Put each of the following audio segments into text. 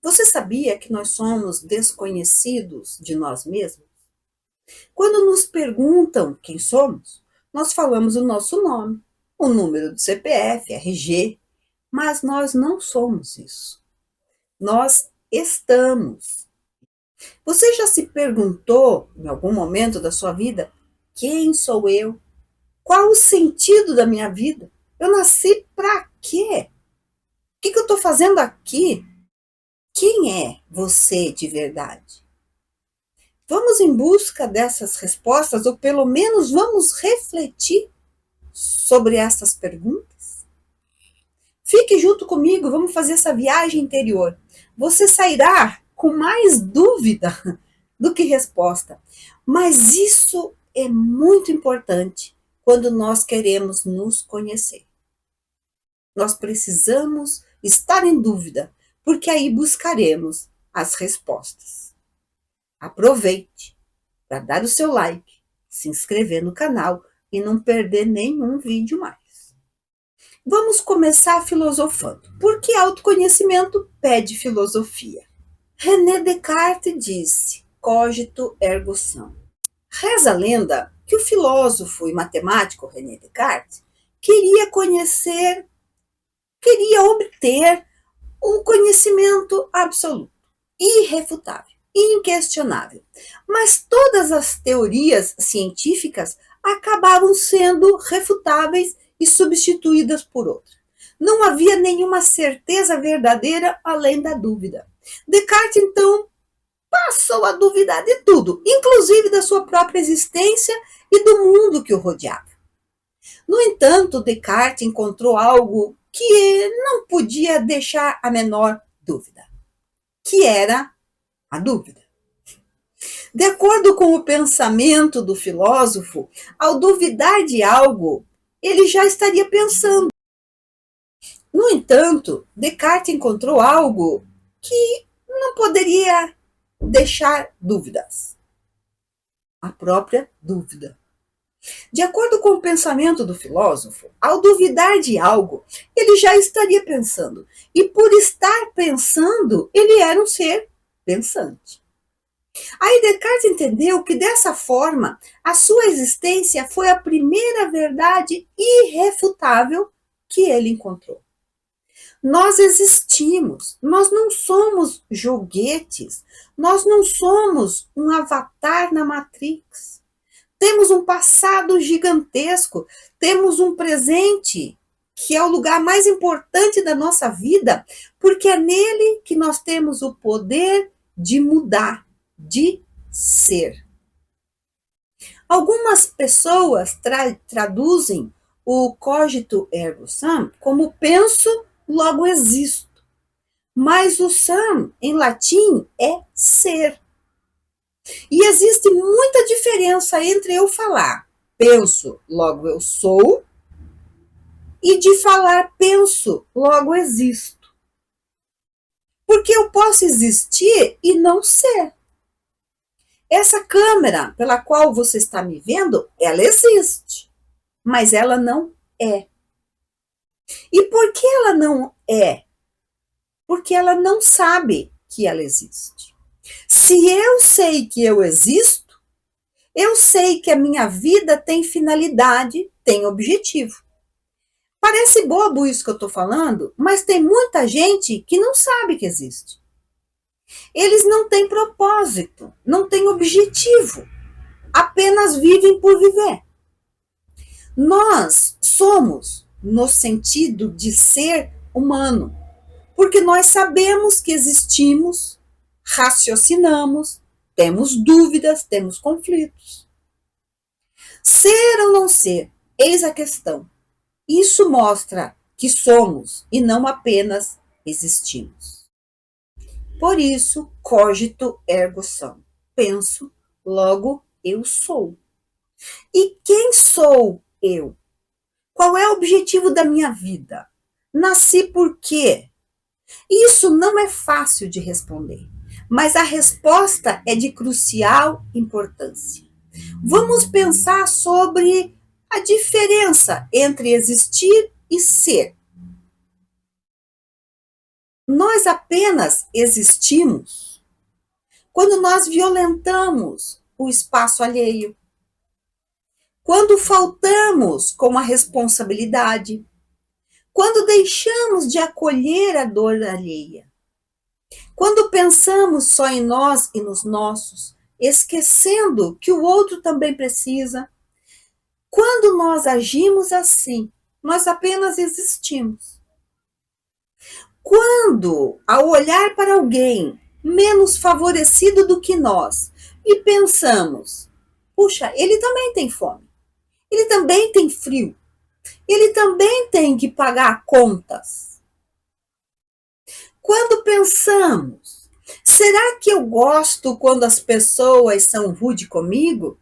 Você sabia que nós somos desconhecidos de nós mesmos? Quando nos perguntam quem somos, nós falamos o nosso nome, o número do CPF, RG, mas nós não somos isso. Nós estamos. Você já se perguntou, em algum momento da sua vida, quem sou eu? Qual o sentido da minha vida? Eu nasci para quê? O que eu estou fazendo aqui? Quem é você de verdade? Vamos em busca dessas respostas, ou pelo menos vamos refletir sobre essas perguntas? Fique junto comigo, vamos fazer essa viagem interior. Você sairá com mais dúvida do que resposta, mas isso é muito importante quando nós queremos nos conhecer. Nós precisamos estar em dúvida, porque aí buscaremos as respostas. Aproveite para dar o seu like, se inscrever no canal e não perder nenhum vídeo mais. Vamos começar filosofando. Por que autoconhecimento pede filosofia? René Descartes disse: cogito ergo sum. Reza a lenda que o filósofo e matemático René Descartes queria obter um conhecimento absoluto, irrefutável, inquestionável. Mas todas as teorias científicas acabavam sendo refutáveis e substituídas por outras. Não havia nenhuma certeza verdadeira além da dúvida. Descartes, então, passou a duvidar de tudo, inclusive da sua própria existência e do mundo que o rodeava. No entanto, Descartes encontrou algo que não podia deixar a menor dúvida, que era a dúvida. De acordo com o pensamento do filósofo, ao duvidar de algo, ele já estaria pensando. No entanto, Descartes encontrou algo que não poderia deixar dúvidas. A própria dúvida. De acordo com o pensamento do filósofo, ao duvidar de algo, ele já estaria pensando. E por estar pensando, ele era um ser pensante. Aí Descartes entendeu que dessa forma, a sua existência foi a primeira verdade irrefutável que ele encontrou. Nós existimos, nós não somos joguetes, nós não somos um avatar na Matrix. Temos um passado gigantesco, temos um presente que é o lugar mais importante da nossa vida, porque é nele que nós temos o poder de mudar, de ser. Algumas pessoas traduzem o cogito ergo sum como penso, logo existo. Mas o sum, em latim, é ser. E existe muita diferença entre eu falar penso, logo eu sou, e de falar penso, logo existo. Porque eu posso existir e não ser. Essa câmera pela qual você está me vendo, ela existe, mas ela não é. E por que ela não é? Porque ela não sabe que ela existe. Se eu sei que eu existo, eu sei que a minha vida tem finalidade, tem objetivo. Parece bobo isso que eu estou falando, mas tem muita gente que não sabe que existe. Eles não têm propósito, não têm objetivo, apenas vivem por viver. Nós somos, no sentido de ser humano, porque nós sabemos que existimos, raciocinamos, temos dúvidas, temos conflitos. Ser ou não ser, eis a questão. Isso mostra que somos e não apenas existimos. Por isso, cogito ergo sum. Penso, logo eu sou. E quem sou eu? Qual é o objetivo da minha vida? Nasci por quê? Isso não é fácil de responder, mas a resposta é de crucial importância. Vamos pensar sobre a diferença entre existir e ser. Nós apenas existimos quando nós violentamos o espaço alheio, quando faltamos com a responsabilidade, quando deixamos de acolher a dor alheia, quando pensamos só em nós e nos nossos, esquecendo que o outro também precisa. Quando nós agimos assim, nós apenas existimos. Quando, ao olhar para alguém menos favorecido do que nós e pensamos, puxa, ele também tem fome, ele também tem frio, ele também tem que pagar contas. Quando pensamos, será que eu gosto quando as pessoas são rudes comigo?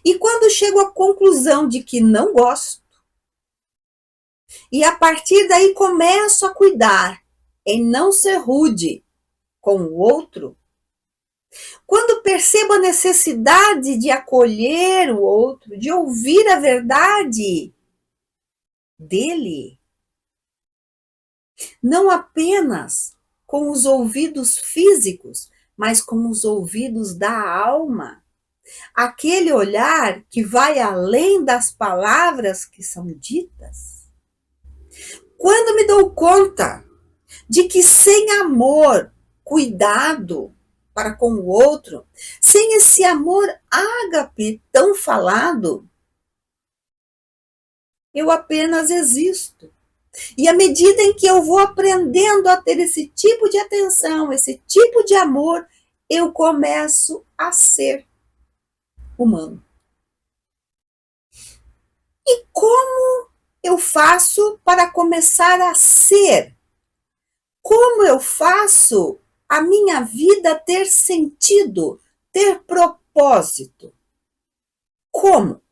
E quando chego à conclusão de que não gosto, e a partir daí começo a cuidar em não ser rude com o outro, quando percebo a necessidade de acolher o outro, de ouvir a verdade dele, não apenas com os ouvidos físicos, mas com os ouvidos da alma, aquele olhar que vai além das palavras que são ditas. Quando me dou conta de que sem amor, cuidado para com o outro, sem esse amor ágape tão falado, eu apenas existo. E à medida em que eu vou aprendendo a ter esse tipo de atenção, esse tipo de amor, eu começo a ser humano. E como eu faço para começar a ser? Como eu faço a minha vida ter sentido, ter propósito? Como?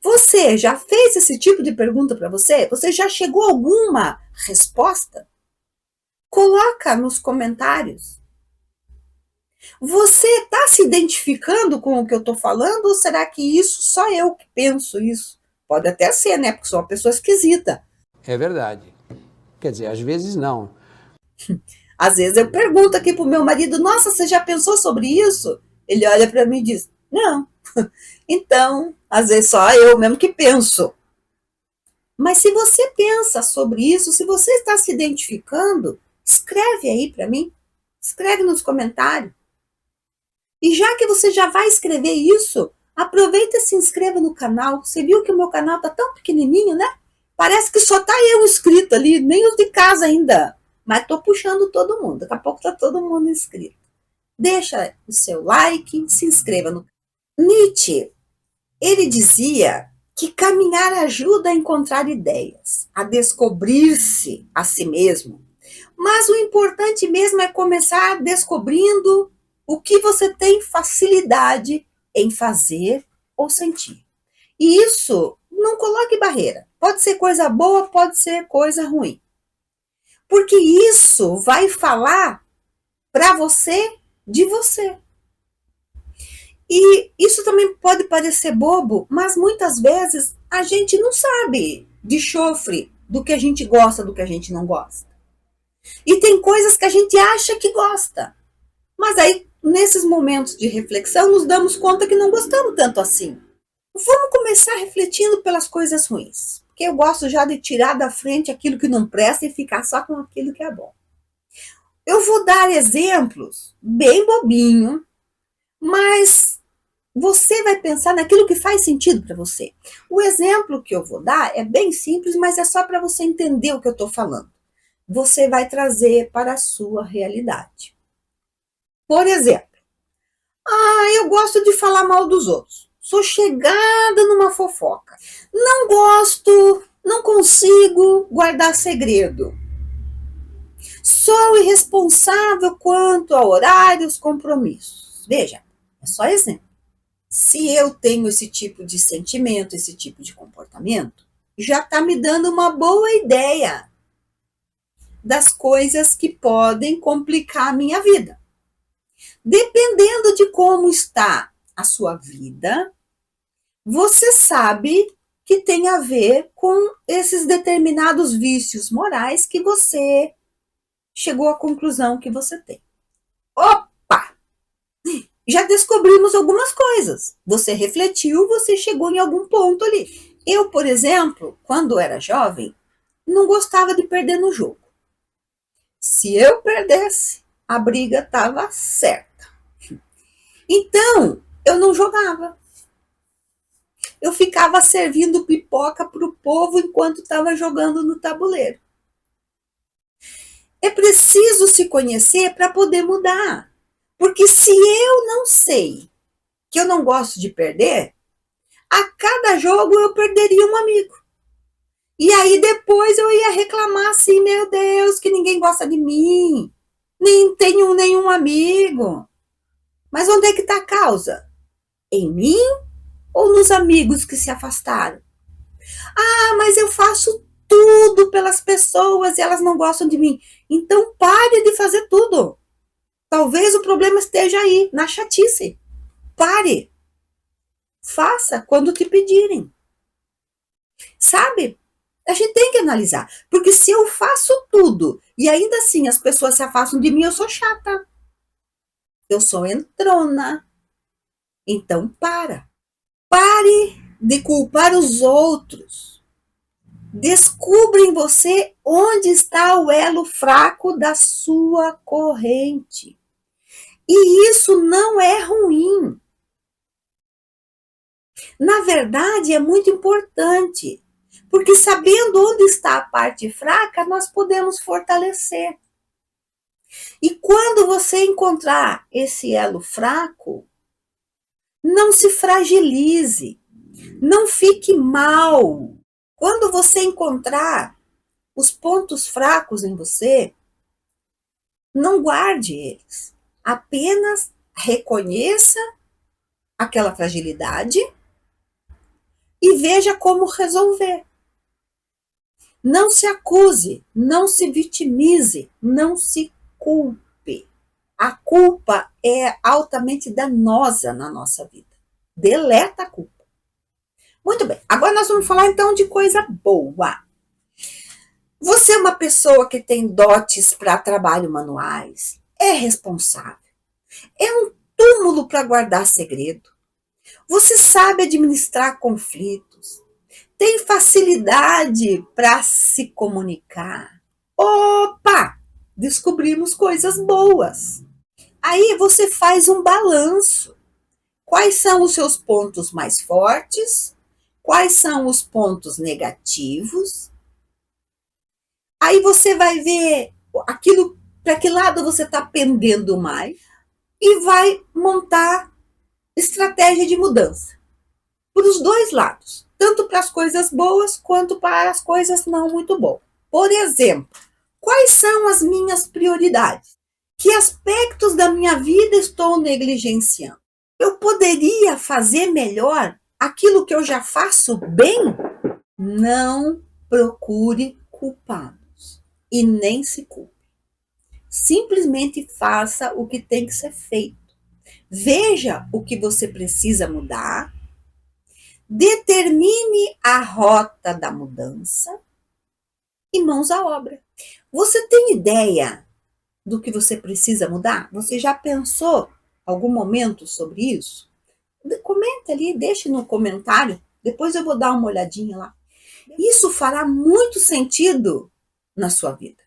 Você já fez esse tipo de pergunta para você? Você já chegou a alguma resposta? Coloca nos comentários. Você está se identificando com o que eu estou falando ou será que isso só eu que penso isso? Pode até ser, né? Porque sou uma pessoa esquisita. É verdade. Quer dizer, às vezes não. Às vezes eu pergunto aqui pro meu marido, nossa, você já pensou sobre isso? Ele olha para mim e diz, não. Então, às vezes só eu mesmo que penso. Mas se você pensa sobre isso, se você está se identificando, escreve aí para mim. Escreve nos comentários. E já que você já vai escrever isso, aproveita e se inscreva no canal. Você viu que o meu canal tá tão pequenininho, né? Parece que só tá eu inscrito ali, nem os de casa ainda. Mas tô puxando todo mundo. Daqui a pouco tá todo mundo inscrito. Deixa o seu like, se inscreva no canal. Nietzsche, ele dizia que caminhar ajuda a encontrar ideias, a descobrir-se a si mesmo. Mas o importante mesmo é começar descobrindo o que você tem facilidade em fazer ou sentir. E isso não coloque barreira. Pode ser coisa boa, pode ser coisa ruim. Porque isso vai falar para você de você. E isso também pode parecer bobo, mas muitas vezes a gente não sabe de chofre do que a gente gosta, do que a gente não gosta. E tem coisas que a gente acha que gosta. Mas aí, nesses momentos de reflexão, nos damos conta que não gostamos tanto assim. Vamos começar refletindo pelas coisas ruins. Porque eu gosto já de tirar da frente aquilo que não presta e ficar só com aquilo que é bom. Eu vou dar exemplos bem bobinho, mas você vai pensar naquilo que faz sentido para você. O exemplo que eu vou dar é bem simples, mas é só para você entender o que eu estou falando. Você vai trazer para a sua realidade. Por exemplo, eu gosto de falar mal dos outros. Sou chegada numa fofoca. Não gosto, não consigo guardar segredo. Sou irresponsável quanto a horários, compromissos. Veja, é só exemplo. Se eu tenho esse tipo de sentimento, esse tipo de comportamento, já está me dando uma boa ideia das coisas que podem complicar a minha vida. Dependendo de como está a sua vida, você sabe que tem a ver com esses determinados vícios morais que você chegou à conclusão que você tem. Opa! Já descobrimos algumas coisas. Você refletiu, você chegou em algum ponto ali. Eu, por exemplo, quando era jovem, não gostava de perder no jogo. Se eu perdesse, a briga estava certa. Então, eu não jogava. Eu ficava servindo pipoca para o povo enquanto estava jogando no tabuleiro. É preciso se conhecer para poder mudar. Porque se eu não sei que eu não gosto de perder, a cada jogo eu perderia um amigo. E aí depois eu ia reclamar assim, meu Deus, que ninguém gosta de mim, nem tenho nenhum amigo. Mas onde é que está a causa? Em mim ou nos amigos que se afastaram? Ah, mas eu faço tudo pelas pessoas e elas não gostam de mim. Então pare de fazer tudo. Talvez o problema esteja aí, na chatice. Pare. Faça quando te pedirem. Sabe? A gente tem que analisar. Porque se eu faço tudo e ainda assim as pessoas se afastam de mim, eu sou chata. Eu sou entrona. Então para. Pare de culpar os outros. Descubra em você onde está o elo fraco da sua corrente. E isso não é ruim. Na verdade, é muito importante, porque sabendo onde está a parte fraca, nós podemos fortalecer. E quando você encontrar esse elo fraco, não se fragilize, não fique mal. Quando você encontrar os pontos fracos em você, não guarde eles. Apenas reconheça aquela fragilidade e veja como resolver. Não se acuse, não se vitimize, não se culpe. A culpa é altamente danosa na nossa vida. Deleta a culpa. Muito bem, agora nós vamos falar então de coisa boa. Você é uma pessoa que tem dotes para trabalho manuais, é responsável, é um túmulo para guardar segredo. Você sabe administrar conflitos, tem facilidade para se comunicar. Opa! Descobrimos coisas boas. Aí você faz um balanço. Quais são os seus pontos mais fortes? Quais são os pontos negativos? Aí você vai ver aquilo, para que lado você está pendendo mais e vai montar estratégia de mudança. Para os dois lados, tanto para as coisas boas quanto para as coisas não muito boas. Por exemplo, quais são as minhas prioridades? Que aspectos da minha vida estou negligenciando? Eu poderia fazer melhor aquilo que eu já faço bem? Não procure culpados e nem se culpe. Simplesmente faça o que tem que ser feito. Veja o que você precisa mudar, determine a rota da mudança e mãos à obra. Você tem ideia do que você precisa mudar? Você já pensou algum momento sobre isso? Comenta ali, deixe no comentário, depois eu vou dar uma olhadinha lá. Isso fará muito sentido na sua vida.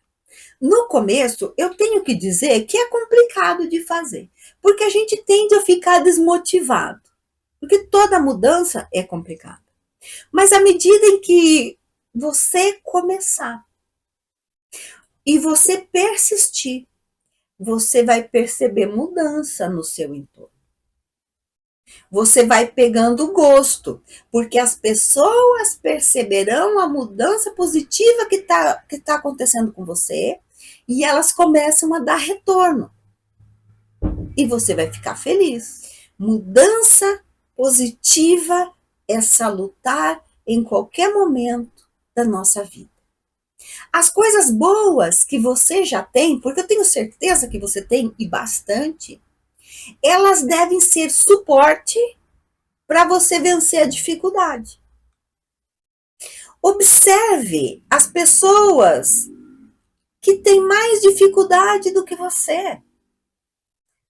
No começo, eu tenho que dizer que é complicado de fazer, porque a gente tende a ficar desmotivado, porque toda mudança é complicada. Mas à medida em que você começar e você persistir, você vai perceber mudança no seu entorno. Você vai pegando gosto, porque as pessoas perceberão a mudança positiva que tá acontecendo com você e elas começam a dar retorno. E você vai ficar feliz. Mudança positiva é salutar em qualquer momento da nossa vida. As coisas boas que você já tem, porque eu tenho certeza que você tem e bastante, elas devem ser suporte para você vencer a dificuldade. Observe as pessoas que tem mais dificuldade do que você.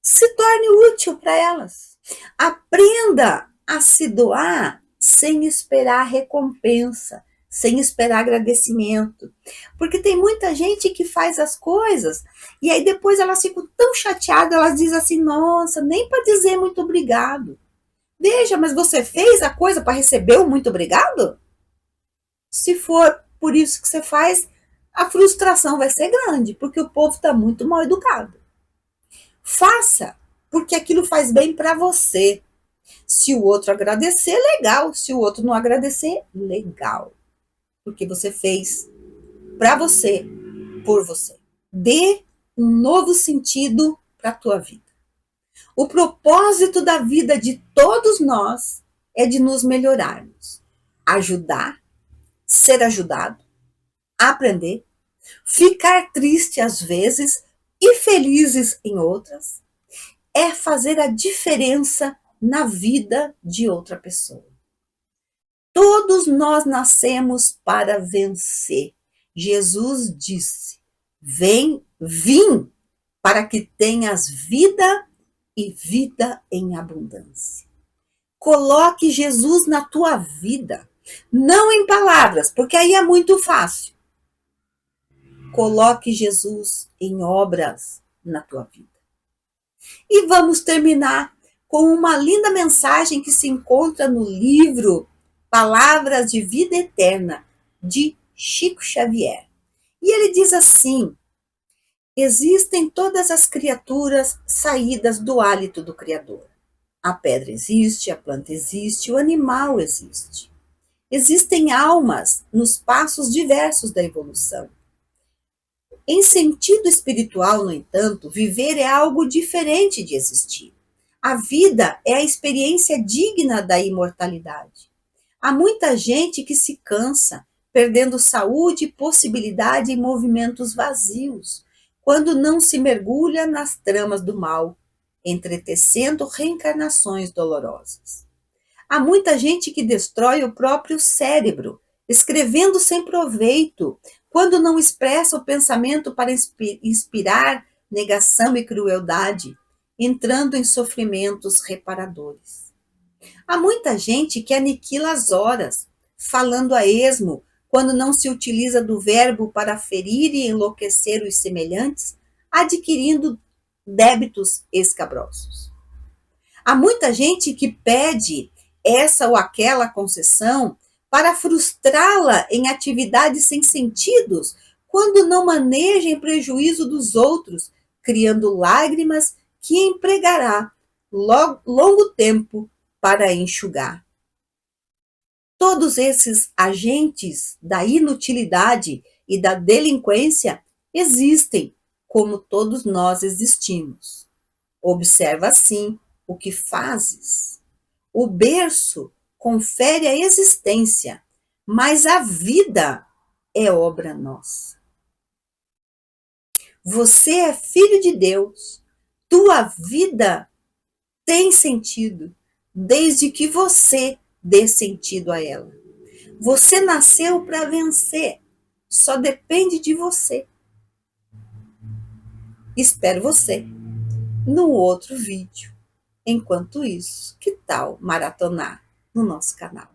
Se torne útil para elas. Aprenda a se doar sem esperar recompensa, sem esperar agradecimento. Porque tem muita gente que faz as coisas e aí depois elas ficam tão chateadas, elas dizem assim: nossa, nem para dizer muito obrigado. Veja, mas você fez a coisa para receber o muito obrigado? Se for por isso que você faz, a frustração vai ser grande, porque o povo está muito mal educado. Faça, porque aquilo faz bem para você. Se o outro agradecer, legal. Se o outro não agradecer, legal. Porque você fez para você, por você. Dê um novo sentido para a tua vida. O propósito da vida de todos nós é de nos melhorarmos, ajudar, ser ajudado, aprender, ficar triste às vezes e felizes em outras, é fazer a diferença na vida de outra pessoa. Todos nós nascemos para vencer. Jesus disse: vim para que tenhas vida e vida em abundância. Coloque Jesus na tua vida, não em palavras, porque aí é muito fácil. Coloque Jesus em obras na tua vida. E vamos terminar com uma linda mensagem que se encontra no livro Palavras de Vida Eterna, de Chico Xavier. E ele diz assim: existem todas as criaturas saídas do hálito do Criador. A pedra existe, a planta existe, o animal existe. Existem almas nos passos diversos da evolução. Em sentido espiritual, no entanto, viver é algo diferente de existir. A vida é a experiência digna da imortalidade. Há muita gente que se cansa, perdendo saúde e possibilidade em movimentos vazios, quando não se mergulha nas tramas do mal, entretecendo reencarnações dolorosas. Há muita gente que destrói o próprio cérebro, escrevendo sem proveito, quando não expressa o pensamento para inspirar negação e crueldade, entrando em sofrimentos reparadores. Há muita gente que aniquila as horas, falando a esmo, quando não se utiliza do verbo para ferir e enlouquecer os semelhantes, adquirindo débitos escabrosos. Há muita gente que pede essa ou aquela concessão para frustrá-la em atividades sem sentidos, quando não maneja em prejuízo dos outros, criando lágrimas que empregará longo tempo para enxugar. Todos esses agentes da inutilidade e da delinquência existem, como todos nós existimos. Observa assim o que fazes. O berço confere a existência, mas a vida é obra nossa. Você é filho de Deus. Tua vida tem sentido, desde que você dê sentido a ela. Você nasceu para vencer. Só depende de você. Espero você no outro vídeo. Enquanto isso, que tal maratonar no nosso canal?